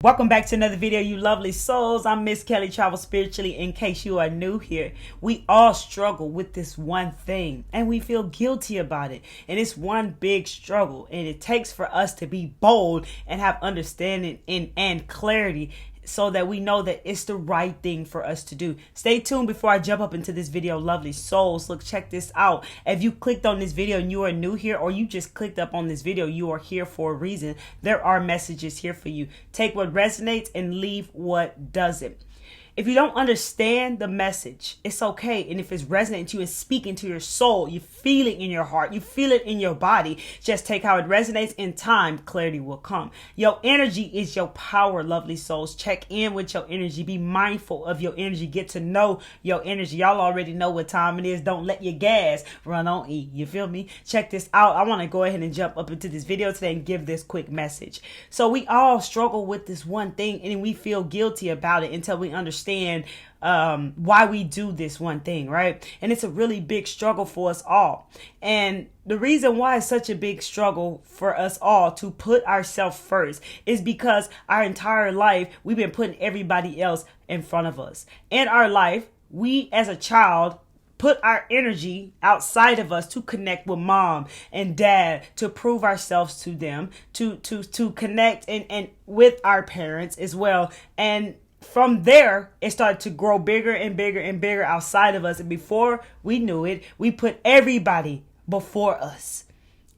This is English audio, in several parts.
Welcome back to another video, you lovely souls. I'm Miss Kelly, Travel Spiritually. In case you are new here, we all struggle with this one thing and we feel guilty about it. And it's one big struggle, and it takes for us to be bold and have understanding and clarity so that we know that it's the right thing for us to do. Stay tuned before I jump up into this video, lovely souls. Look, check this out. If you clicked on this video and you are new here, or you just clicked up on this video, you are here for a reason. There are messages here for you. Take what resonates and leave what doesn't. If you don't understand the message, it's okay. And if it's resonating to you and speaking to your soul, you feel it in your heart, you feel it in your body, just take how it resonates. In time, clarity will come. Your energy is your power, lovely souls. Check in with your energy. Be mindful of your energy. Get to know your energy. Y'all already know what time it is. Don't let your gas run on E. You feel me? Check this out. I want to go ahead and jump up into this video today and give this quick message. So we all struggle with this one thing, and we feel guilty about it until we understand why we do this one thing, right? And it's a really big struggle for us all. And the reason why it's such a big struggle for us all to put ourselves first is because our entire life we've been putting everybody else in front of us. In our life, we as a child put our energy outside of us to connect with mom and dad, to prove ourselves to them, to connect and with our parents as well. And from there, it started to grow bigger and bigger and bigger outside of us. And before we knew it, we put everybody before us.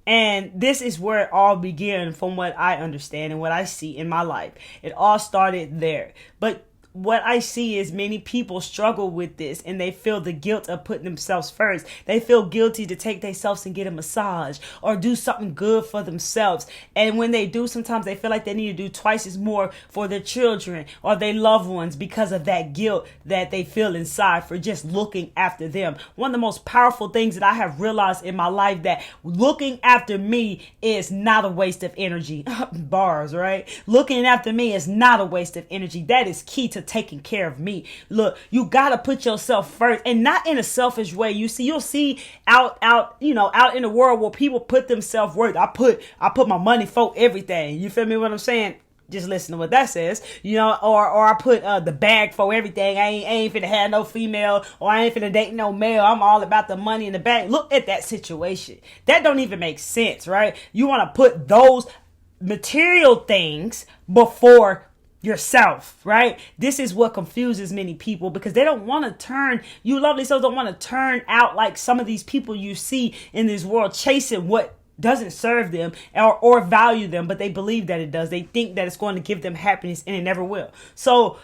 And this is where it all began, from what I understand and what I see in my life. It all started there. But what I see is many people struggle with this, and they feel the guilt of putting themselves first. They feel guilty to take themselves and get a massage or do something good for themselves. And when they do, sometimes they feel like they need to do twice as more for their children or their loved ones because of that guilt that they feel inside for just looking after them. One of the most powerful things that I have realized in my life, that looking after me is not a waste of energy. Bars, right? Looking after me is not a waste of energy. That is key to taking care of me. Look, you gotta put yourself first, and not in a selfish way. You'll see out in the world where people put themselves first. I put my money for everything. You feel me what I'm saying? Just listen to what that says, or I put the bag for everything. I ain't finna have no female, or I ain't finna date no male. I'm all about the money in the bag. Look at that situation. That don't even make sense, right? You want to put those material things before yourself, right? This is what confuses many people, because they don't want to turn, you lovely souls don't want to turn out like some of these people you see in this world, chasing what doesn't serve them or value them, but they believe that it does. They think that it's going to give them happiness, and it never will. So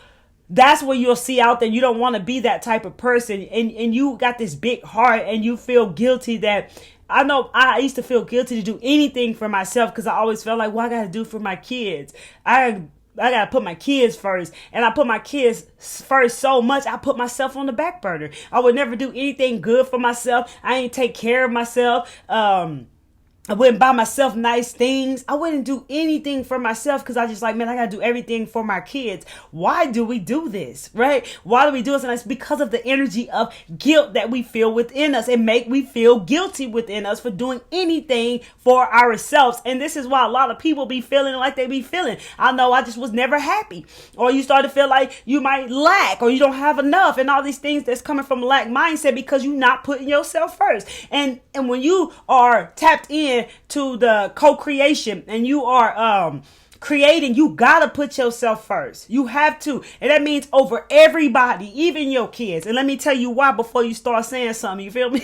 that's what you'll see out there. You don't want to be that type of person, and you got this big heart, and you feel guilty that, I know I used to feel guilty to do anything for myself, because I always felt like, what I got to do for my kids? I got to put my kids first. And I put my kids first so much, I put myself on the back burner. I would never do anything good for myself. I ain't take care of myself. I wouldn't buy myself nice things. I wouldn't do anything for myself, because I just like, man, I got to do everything for my kids. Why do we do this, right? Why do we do this? And it's because of the energy of guilt that we feel within us. It make we feel guilty within us for doing anything for ourselves. And this is why a lot of people be feeling like they be feeling. I know I just was never happy. Or you start to feel like you might lack, or you don't have enough, and all these things that's coming from lack mindset, because you're not putting yourself first. And when you are tapped in to the co-creation, and you are creating, you gotta put yourself first. You have to. And that means over everybody, even your kids. And let me tell you why before you start saying something. You feel me?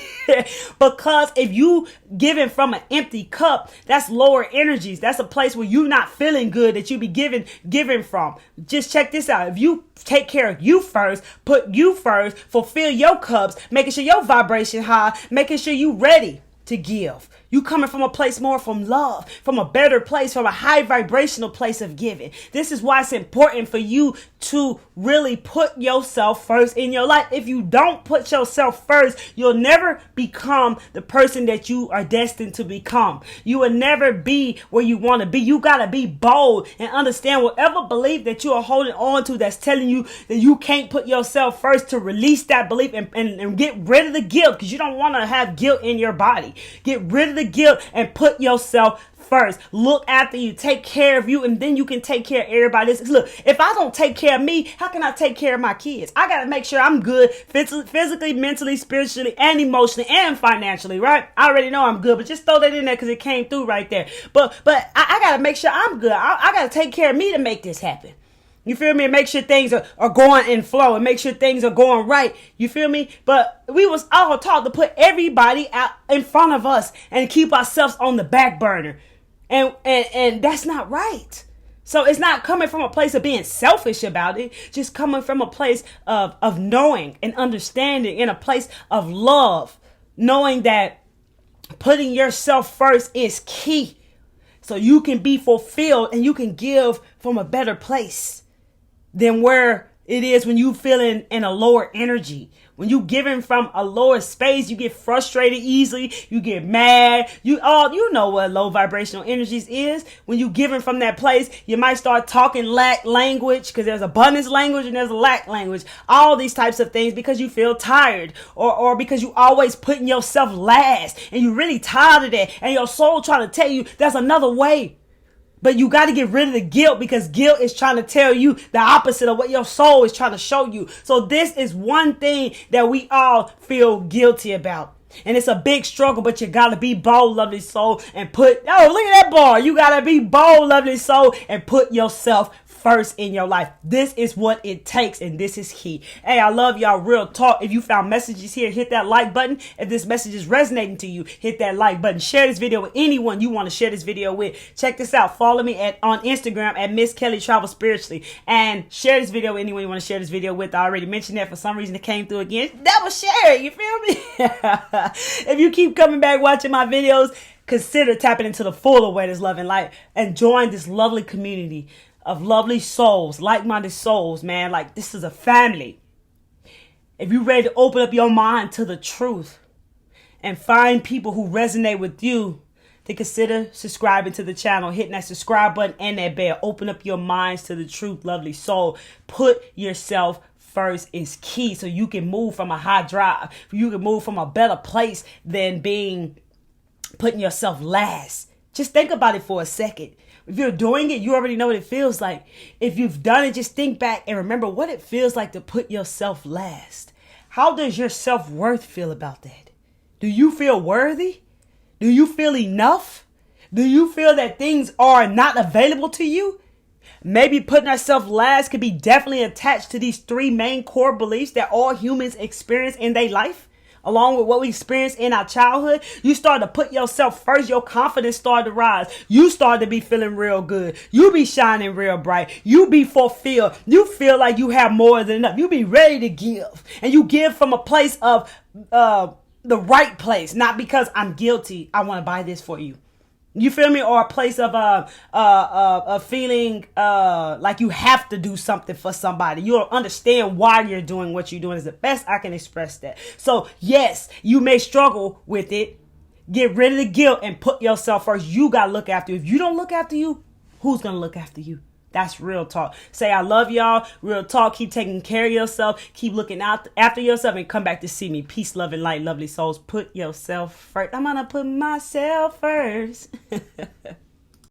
Because if you giving from an empty cup, that's lower energies. That's a place where you're not feeling good, that you be giving from. Just check this out. If you take care of you first, put you first, fulfill your cups, making sure your vibration high, making sure you ready to give. You coming from a place more from love, from a better place, from a high vibrational place of giving. This is why it's important for you to really put yourself first in your life. If you don't put yourself first, you'll never become the person that you are destined to become. You will never be where you want to be. You got to be bold and understand whatever belief that you are holding on to that's telling you that you can't put yourself first, to release that belief and get rid of the guilt, because you don't want to have guilt in your body. right. Get rid of the guilt and put yourself first. Look after you, take care of you, and then you can take care of everybody else. Look, if I don't take care of me, how can I take care of my kids? I got to make sure I'm good physically, mentally, spiritually, and emotionally, and financially, right? I already know I'm good, but just throw that in there because it came through right there. But I got to make sure I'm good. I got to take care of me to make this happen. You feel me? And make sure things are going in flow and make sure things are going right. You feel me? But we was all taught to put everybody out in front of us and keep ourselves on the back burner. And that's not right. So it's not coming from a place of being selfish about it, just coming from a place of knowing and understanding, in a place of love, knowing that putting yourself first is key. So you can be fulfilled and you can give from a better place than where it is when you feeling in a lower energy. When you giving from a lower space, you get frustrated easily. You get mad. You know what low vibrational energies is. When you giving from that place, you might start talking lack language, because there's abundance language and there's a lack language. All these types of things because you feel tired or because you always putting yourself last and you really tired of that. And your soul trying to tell you there's another way. But you got to get rid of the guilt, because guilt is trying to tell you the opposite of what your soul is trying to show you. So this is one thing that we all feel guilty about. And it's a big struggle, but you got to be bold, lovely soul, and look at that bar. You got to be bold, lovely soul, and put yourself first in your life. This is what it takes, and this is key. Hey, I love y'all. Real talk. If you found messages here, hit that like button. If this message is resonating to you, hit that like button. Share this video with anyone you want to share this video with. Check this out. Follow me on Instagram at Miss Kelly Travel Spiritually, and share this video with anyone you want to share this video with. I already mentioned that. For some reason it came through again. That was share it. You feel me? If you keep coming back watching my videos, consider tapping into the full awareness, love, and light, and join this lovely community of lovely souls, like-minded souls, man. Like, this is a family. If you're ready to open up your mind to the truth and find people who resonate with you, to consider subscribing to the channel, hitting that subscribe button and that bell. Open up your minds to the truth, lovely soul. Put yourself first is key, so you can move from a high drive. You can move from a better place than putting yourself last. Just think about it for a second. If you're doing it, you already know what it feels like. If you've done it, just think back and remember what it feels like to put yourself last. How does your self-worth feel about that? Do you feel worthy? Do you feel enough? Do you feel that things are not available to you? Maybe putting ourselves last could be definitely attached to these three main core beliefs that all humans experience in their life. Along with what we experienced in our childhood, you start to put yourself first. Your confidence started to rise. You start to be feeling real good. You be shining real bright. You be fulfilled. You feel like you have more than enough. You be ready to give. And you give from a place of the right place. Not because I'm guilty. I want to buy this for you. You feel me? Or a place of feeling like you have to do something for somebody. You don't understand why you're doing what you're doing is the best I can express that. So yes, you may struggle with it. Get rid of the guilt and put yourself first. You got to look after you. If you don't look after you, who's going to look after you? That's real talk. Say, I love y'all. Real talk. Keep taking care of yourself. Keep looking out after yourself and come back to see me. Peace, love, and light, lovely souls. Put yourself first. I'm going to put myself first.